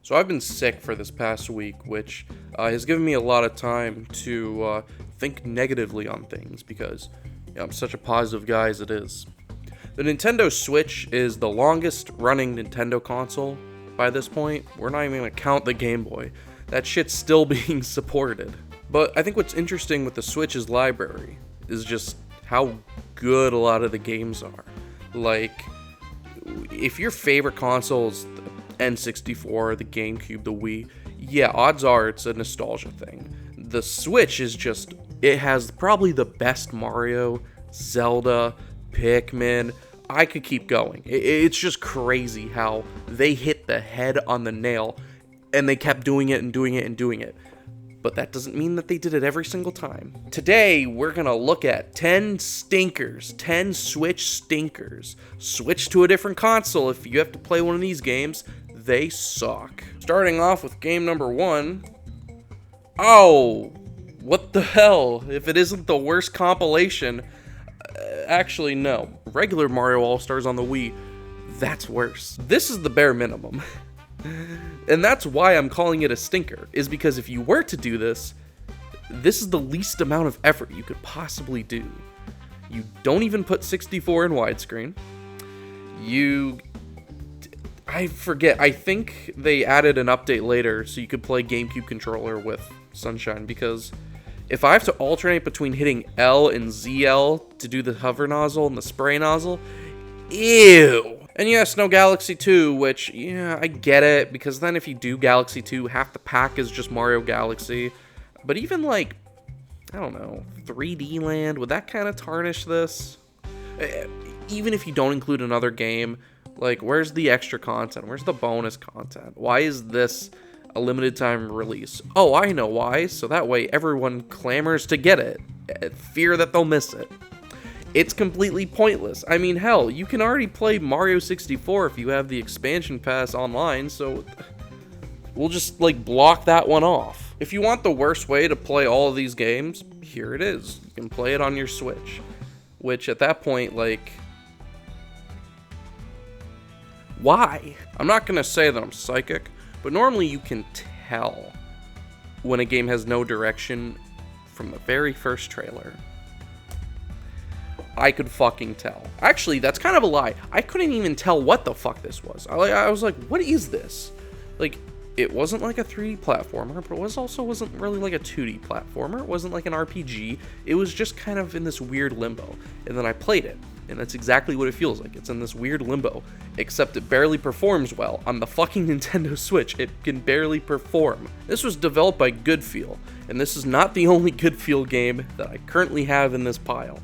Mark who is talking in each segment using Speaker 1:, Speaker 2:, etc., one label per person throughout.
Speaker 1: So I've been sick for this past week, which has given me a lot of time to think negatively on things because I'm such a positive guy as it is. The Nintendo Switch is the longest running Nintendo console by this point. We're not even going to count the Game Boy. That shit's still being supported. But I think what's interesting with the Switch's library is just how good a lot of the games are. Like, if your favorite console is the N64, the GameCube, the Wii, yeah, odds are it's a nostalgia thing. The Switch is just, it has probably the best Mario, Zelda, Pikmin. I could keep going. It's just crazy how they hit the head on the nail and they kept doing it and doing it and doing it. But that doesn't mean that they did it every single time. Today, we're gonna look at 10 stinkers, 10 Switch stinkers. Switch to a different console if you have to play one of these games. They suck. Starting off with game number 1. Oh, what the hell? If it isn't the worst compilation, actually no. Regular Mario All-Stars on the Wii, that's worse. This is the bare minimum. And that's why I'm calling it a stinker, is because if you were to do this, this is the least amount of effort you could possibly do. You don't even put 64 in widescreen. I forget, I think they added an update later so you could play GameCube controller with Sunshine, because if I have to alternate between hitting L and ZL to do the hover nozzle and the spray nozzle, ew. And yes, no Galaxy 2, which, yeah, I get it, because then if you do Galaxy 2, half the pack is just Mario Galaxy. But even, like, I don't know, 3D Land, would that kind of tarnish this? Even if you don't include another game, like, where's the extra content? Where's the bonus content? Why is this a limited time release? Oh, I know why, so that way everyone clamors to get it, fear that they'll miss it. It's completely pointless. I mean, hell, you can already play Mario 64 if you have the expansion pass online, so we'll just, like, block that one off. If you want the worst way to play all of these games, here it is. You can play it on your Switch. Which, at that point, like, why? I'm not gonna say that I'm psychic, but normally you can tell when a game has no direction from the very first trailer. I could fucking tell. Actually, that's kind of a lie. I couldn't even tell what the fuck this was. I was like, what is this? Like, it wasn't like a 3D platformer, but it also wasn't really like a 2D platformer. It wasn't like an RPG. It was just kind of in this weird limbo. And then I played it, and that's exactly what it feels like. It's in this weird limbo, except it barely performs well. On the fucking Nintendo Switch, it can barely perform. This was developed by Goodfeel, and this is not the only Goodfeel game that I currently have in this pile.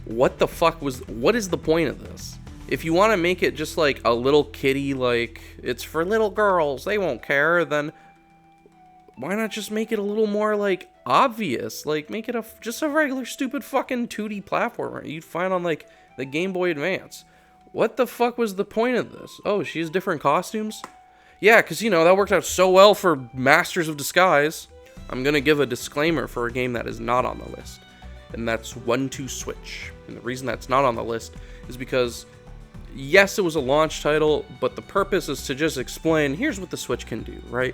Speaker 1: What the fuck what is the point of this? If you want to make it just like a little kiddie, like, it's for little girls, they won't care, then why not just make it a little more, like, obvious? Like, make it just a regular stupid fucking 2D platformer you'd find on, like, the Game Boy Advance. What the fuck was the point of this? Oh, she has different costumes? Yeah, because, you know, that worked out so well for Masters of Disguise. I'm gonna give a disclaimer for a game that is not on the list, and that's 1-2 Switch. And the reason that's not on the list is because, yes, it was a launch title, but the purpose is to just explain, here's what the Switch can do, right?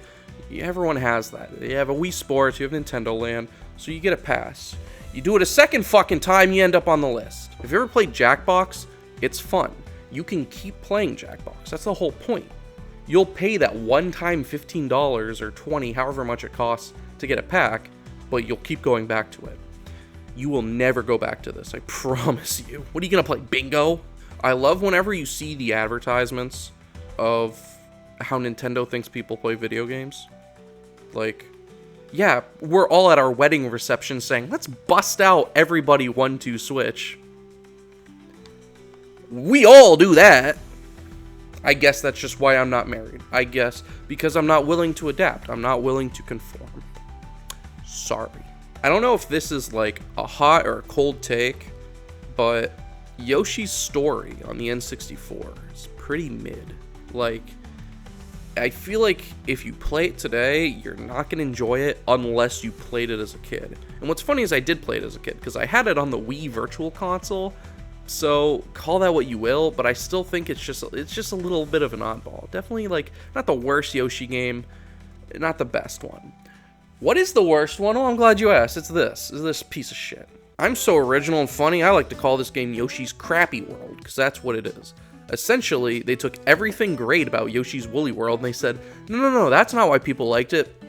Speaker 1: Everyone has that. You have a Wii Sports, you have Nintendo Land, so you get a pass. You do it a second fucking time, you end up on the list. If you ever played Jackbox, it's fun. You can keep playing Jackbox. That's the whole point. You'll pay that one-time $15 or $20, however much it costs to get a pack, but you'll keep going back to it. You will never go back to this, I promise you. What are you gonna play, bingo? I love whenever you see the advertisements of how Nintendo thinks people play video games. Like, yeah, we're all at our wedding reception saying, let's bust out everybody 1-2 Switch. We all do that. I guess that's just why I'm not married. I guess because I'm not willing to adapt. I'm not willing to conform. Sorry. I don't know if this is like a hot or a cold take, but Yoshi's Story on the N64 is pretty mid. Like, I feel like if you play it today, you're not going to enjoy it unless you played it as a kid. And what's funny is I did play it as a kid, because I had it on the Wii Virtual Console, So call that what you will, but I still think it's just a little bit of an oddball. Definitely like not the worst Yoshi game, not the best one. What is the worst one? Oh, I'm glad you asked. It's this piece of shit. I'm so original and funny, I like to call this game Yoshi's Crappy World, because that's what it is. Essentially, they took everything great about Yoshi's Woolly World and they said, no, that's not why people liked it.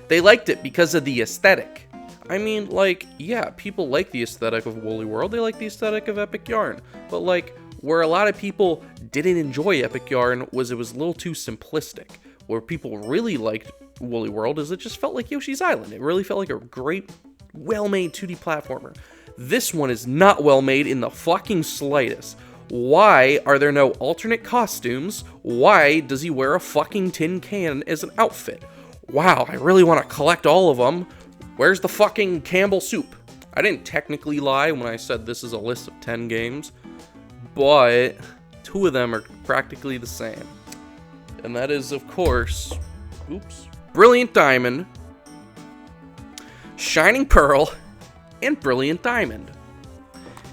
Speaker 1: They liked it because of the aesthetic. I mean, like, yeah, people like the aesthetic of Woolly World, they like the aesthetic of Epic Yarn, but like, where a lot of people didn't enjoy Epic Yarn was it was a little too simplistic. Where people really liked Woolly World is it just felt like Yoshi's Island. It really felt like a great, well-made 2D platformer. This one is not well-made in the fucking slightest. Why are there no alternate costumes? Why does he wear a fucking tin can as an outfit? Wow, I really want to collect all of them. Where's the fucking Campbell soup? I didn't technically lie when I said this is a list of 10 games, but 2 of them are practically the same. And that is, of course, Brilliant Diamond, Shining Pearl, and Brilliant Diamond.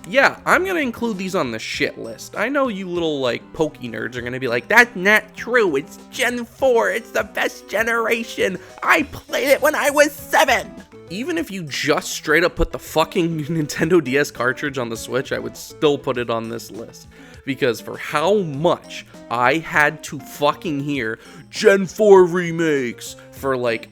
Speaker 1: Yeah, I'm gonna include these on the shit list. I know you little, like, pokey nerds are gonna be like, that's not true, it's Gen 4, it's the best generation, I played it when I was 7! Even if you just straight up put the fucking Nintendo DS cartridge on the Switch, I would still put it on this list. Because for how much I had to fucking hear Gen 4 remakes for, like,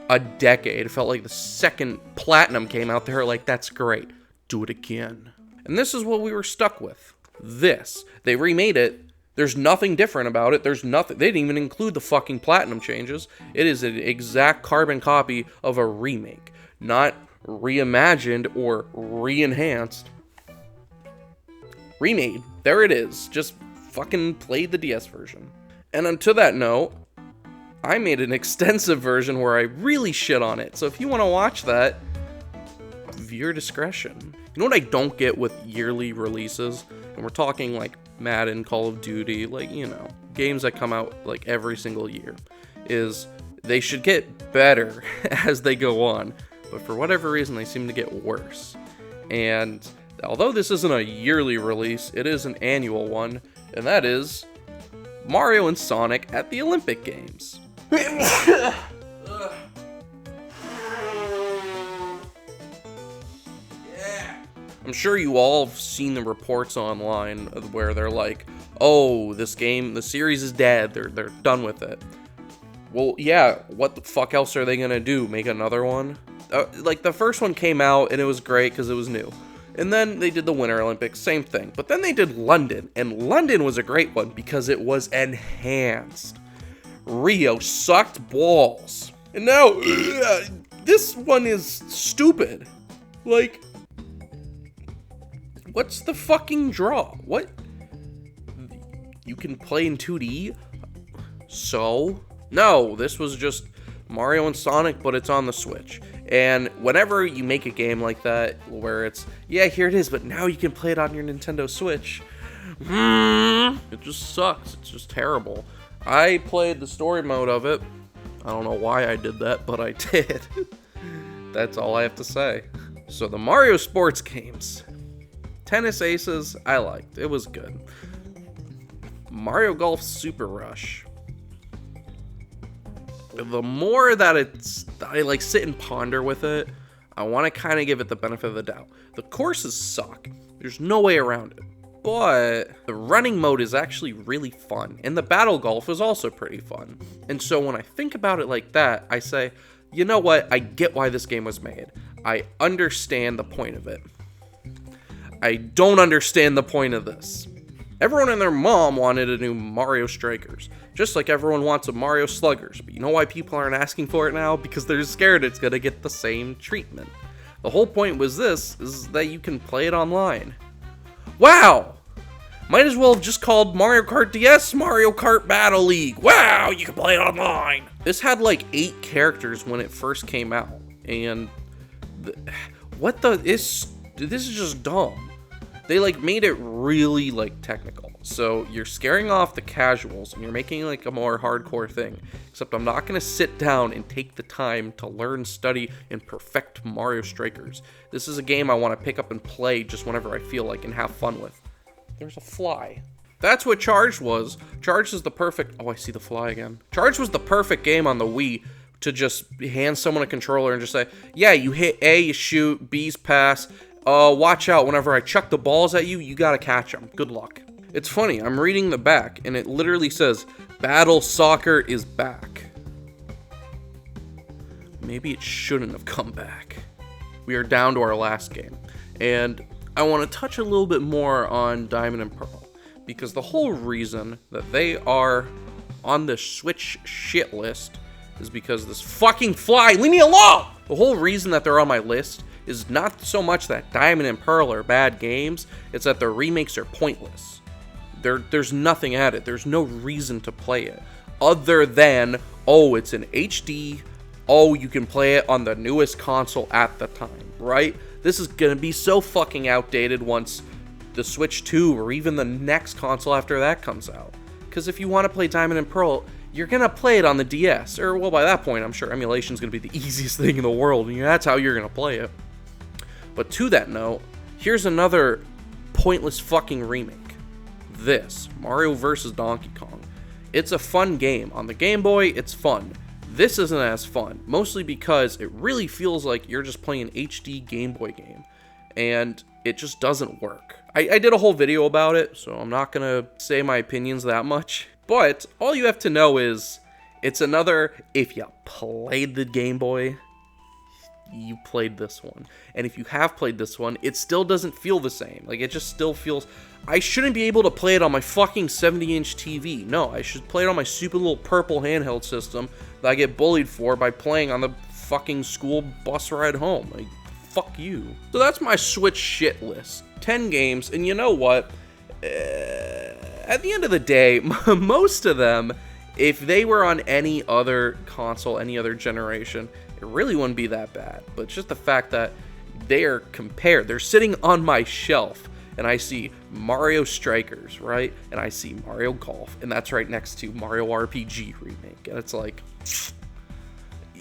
Speaker 1: a decade. It felt like the second Platinum came out, they were like, that's great. Do it again. And this is what we were stuck with. This. They remade it. There's nothing different about it. There's nothing. They didn't even include the fucking Platinum changes. It is an exact carbon copy of a remake. Not reimagined or re-enhanced. Remade. There it is. Just fucking played the DS version. And to that note, I made an extensive version where I really shit on it. So if you want to watch that, viewer discretion. You know what I don't get with yearly releases? And we're talking like Madden, Call of Duty, like, you know, games that come out like every single year, is they should get better as they go on. But for whatever reason, they seem to get worse. And although this isn't a yearly release, it is an annual one, and that is Mario and Sonic at the Olympic Games. I'm sure you all have seen the reports online where they're like, oh, this game, the series is dead, they're done with it. Well, yeah, what the fuck else are they gonna do? Make another one? Like, the first one came out and it was great because it was new. And then they did the Winter Olympics, same thing. But then they did London, and London was a great one because it was enhanced. Rio sucked balls. And now, this one is stupid. Like, what's the fucking draw? What? You can play in 2D? So? No, this was just Mario and Sonic, but it's on the Switch. And whenever you make a game like that, where it's, yeah, here it is, but now you can play it on your Nintendo Switch, it just sucks. It's just terrible. I played the story mode of it. I don't know why I did that, but I did. That's all I have to say. So the Mario sports games. Tennis Aces, I liked. It was good. Mario Golf Super Rush. The more that I like sit and ponder with it, I want to kind of give it the benefit of the doubt. The courses suck. There's no way around it. But the running mode is actually really fun. And the battle golf is also pretty fun. And so when I think about it like that, I say, you know what? I get why this game was made. I understand the point of it. I don't understand the point of this. Everyone and their mom wanted a new Mario Strikers, just like everyone wants a Mario Sluggers, but you know why people aren't asking for it now? Because they're scared it's gonna get the same treatment. The whole point was this, is that you can play it online. Wow! Might as well have just called Mario Kart DS Mario Kart Battle League. Wow, you can play it online! This had like 8 characters when it first came out, and this is just dumb. They like made it really like technical. So you're scaring off the casuals and you're making like a more hardcore thing. Except I'm not going to sit down and take the time to learn, study, and perfect Mario Strikers. This is a game I want to pick up and play just whenever I feel like and have fun with. There's a fly. That's what Charged was. Charged is the perfect... Oh, I see the fly again. Charged was the perfect game on the Wii to just hand someone a controller and just say, yeah, you hit A, you shoot, B's pass. Watch out, whenever I chuck the balls at you, you gotta catch them. Good luck. It's funny, I'm reading the back, and it literally says, Battle Soccer is back. Maybe it shouldn't have come back. We are down to our last game, and I want to touch a little bit more on Diamond and Pearl, because the whole reason that they are on the Switch shit list is because this fucking fly, leave me alone! The whole reason that they're on my list is not so much that Diamond and Pearl are bad games, it's that their remakes are pointless. There's nothing at it. There's no reason to play it. Other than, oh, it's in HD, oh, you can play it on the newest console at the time, right? This is gonna be so fucking outdated once the Switch 2 or even the next console after that comes out. Because if you want to play Diamond and Pearl, you're gonna play it on the DS. Or, well, by that point, I'm sure emulation's gonna be the easiest thing in the world, and that's how you're gonna play it. But to that note, here's another pointless fucking remake. This, Mario vs. Donkey Kong. It's a fun game. On the Game Boy, it's fun. This isn't as fun, mostly because it really feels like you're just playing an HD Game Boy game, and it just doesn't work. I did a whole video about it, so I'm not gonna say my opinions that much, but all you have to know is, it's another, if you played the Game Boy, you played this one. And if you have played this one, it still doesn't feel the same. Like, it just still feels... I shouldn't be able to play it on my fucking 70-inch TV. No, I should play it on my stupid little purple handheld system that I get bullied for by playing on the fucking school bus ride home. Like, fuck you. So that's my Switch shit list. 10 games, and you know what? At the end of the day, most of them, if they were on any other console, any other generation, it really wouldn't be that bad. But just the fact that they are compared, they're sitting on my shelf, and I see Mario Strikers, right? And I see Mario Golf, and that's right next to Mario RPG Remake. And it's like,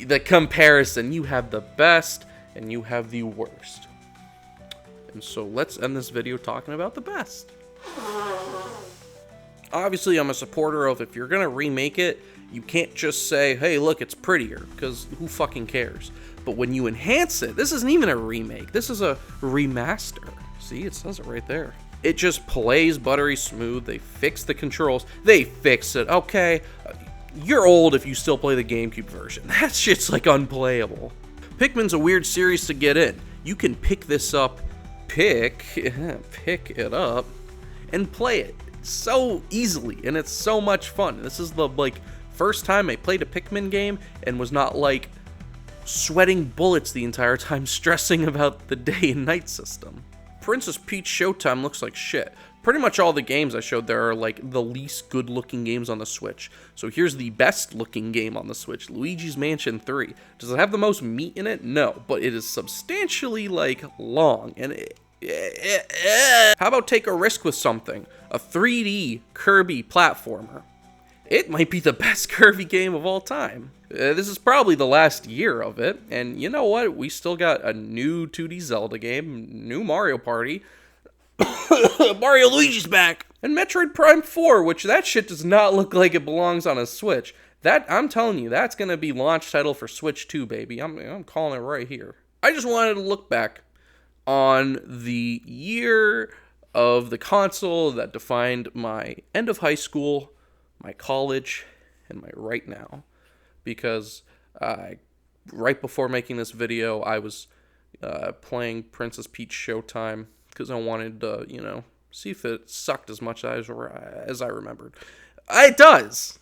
Speaker 1: the comparison, you have the best, and you have the worst. And so let's end this video talking about the best. Obviously, I'm a supporter of, if you're gonna remake it, you can't just say, hey, look, it's prettier, because who fucking cares? But when you enhance it, this isn't even a remake, this is a remaster. See, it says it right there. It just plays buttery smooth, they fix the controls, they fix it, okay? You're old if you still play the GameCube version. That shit's like unplayable. Pikmin's a weird series to get in. You can pick this up, pick it up, and play it so easily, and it's so much fun. This is the, like, first time I played a Pikmin game and was not, like, sweating bullets the entire time stressing about the day and night system. Princess Peach Showtime looks like shit. Pretty much all the games I showed there are, like, the least good-looking games on the Switch. So here's the best-looking game on the Switch, Luigi's Mansion 3. Does it have the most meat in it? No, but it is substantially, like, long, and how about take a risk with something? A 3D Kirby platformer. It might be the best Kirby game of all time. This is probably the last year of it, and you know what? We still got a new 2D Zelda game, new Mario Party, Mario Luigi's back, and Metroid Prime 4, which that shit does not look like it belongs on a Switch. That, I'm telling you, that's gonna be launch title for Switch 2, baby. I'm calling it right here. I just wanted to look back on the year of the console that defined my end of high school, my college, and my right now. Because right before making this video, I was playing Princess Peach Showtime because I wanted to, you know, see if it sucked as much as I remembered. It does!